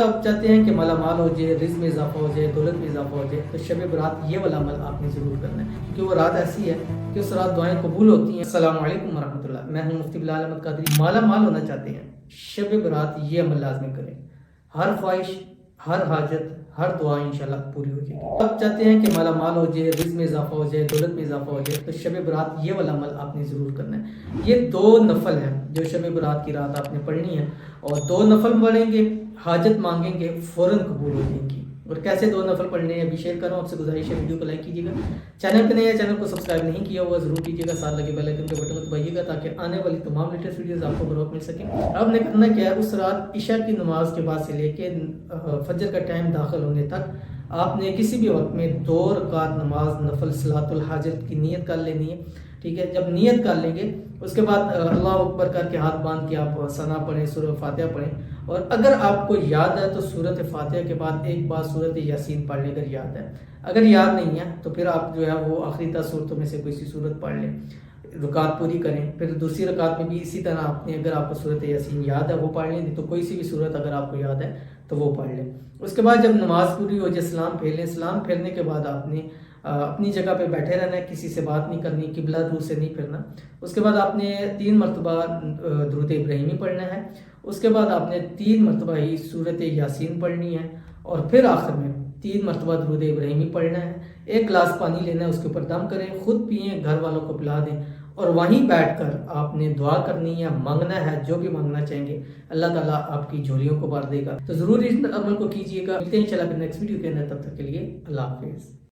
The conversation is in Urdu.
آپ چاہتے ہیں کہ مالا مال ہو جائے، رزق میں اضافہ ہو جائے، دولت میں اضافہ ہو جائے، تو شب برات یہ والا عمل آپ نے ضرور کرنا ہے، کیونکہ وہ رات ایسی ہے کہ اس رات دعائیں قبول ہوتی ہیں۔ السلام علیکم ورحمۃ اللہ، میں ہوں مفتی بلال احمد قادری۔ مالا مال ہونا چاہتے ہیں، شب برات یہ عمل لازمی کریں، ہر خواہش، ہر حاجت، ہر دعا انشاءاللہ پوری ہو جائے گی۔ آپ چاہتے ہیں کہ مالا مال ہو جائے، رزق میں اضافہ ہو جائے، دولت میں اضافہ ہو جائے، تو شب برات یہ والا عمل آپ نے ضرور کرنا ہے۔ یہ 2 نفل ہیں جو شب برات کی رات آپ نے پڑھنی ہے، اور 2 نفل پڑھیں گے، حاجت مانگیں گے، فوراً قبول ہو جائیں گی۔ اور کیسے 2 نفل پڑھنے ہیں ابھی شیئر کر رہا ہوں، آپ سے گزارش ہے ویڈیو کو لائک کیجیے گا، چینل پہ نئے ہیں چینل کو سبسکرائب نہیں کیا ہوا ضرور کیجیے گا، ساتھ لگے بیل آئیکن کے بٹن کو دبائیے گا تاکہ آنے والی تمام لیٹسٹ ویڈیوز آپ کو بروقت مل سکیں۔ آپ نے کرنا کیا ہے، اس رات عشاء کی نماز کے بعد سے لے کے فجر کا ٹائم داخل ہونے تک آپ نے کسی بھی وقت میں 2 رکعت نماز نفل صلاۃ الحاجت کی نیت کر لینی ہے، ٹھیک ہے۔ جب نیت کر لیں گے اس کے بعد اللہ اکبر کر کے ہاتھ باندھ کے آپ ثنا پڑھیں، سورہ فاتحہ پڑھیں، اور اگر آپ کو یاد ہے تو سورۃ فاتحہ کے بعد ایک بار سورۃ یاسین پڑھ لیں اگر یاد ہے۔ اگر یاد نہیں ہے تو پھر آپ جو ہے وہ آخری 10 صورتوں میں سے کوئی سی صورت پڑھ لیں، رکعت پوری کریں، پھر دوسری رکعت میں بھی اسی طرح آپ نے اگر آپ کو سورۃ یاسین یاد ہے وہ پڑھ لیں، تو کوئی سی بھی صورت اگر آپ کو یاد ہے تو وہ پڑھ لیں۔ اس کے بعد جب نماز پوری ہو جائے سلام پھیر لیں، سلام پھیرنے کے بعد آپ نے اپنی جگہ پہ بیٹھے رہنا ہے، کسی سے بات نہیں کرنی، قبلہ روح سے نہیں پھرنا۔ اس کے بعد آپ نے 3 مرتبہ درود ابراہیمی پڑھنا ہے، اس کے بعد آپ نے 3 مرتبہ ہی سورۃ یاسین پڑھنی ہے، اور پھر آخر میں 3 مرتبہ درود ابراہیمی پڑھنا ہے۔ 1 گلاس پانی لینا ہے، اس کے اوپر دم کریں، خود پئیں، گھر والوں کو پلا دیں، اور وہیں بیٹھ کر آپ نے دعا کرنی ہے، مانگنا ہے جو بھی مانگنا چاہیں گے، اللہ تعالیٰ آپ کی جھولیوں کو بھر دے گا۔ تو ضرور اس عمل کو کیجیے گا۔ ملتے ہیں انشاءاللہ پھر نیکسٹ ویڈیو کے اندر، تب تک کے لیے اللہ حافظ۔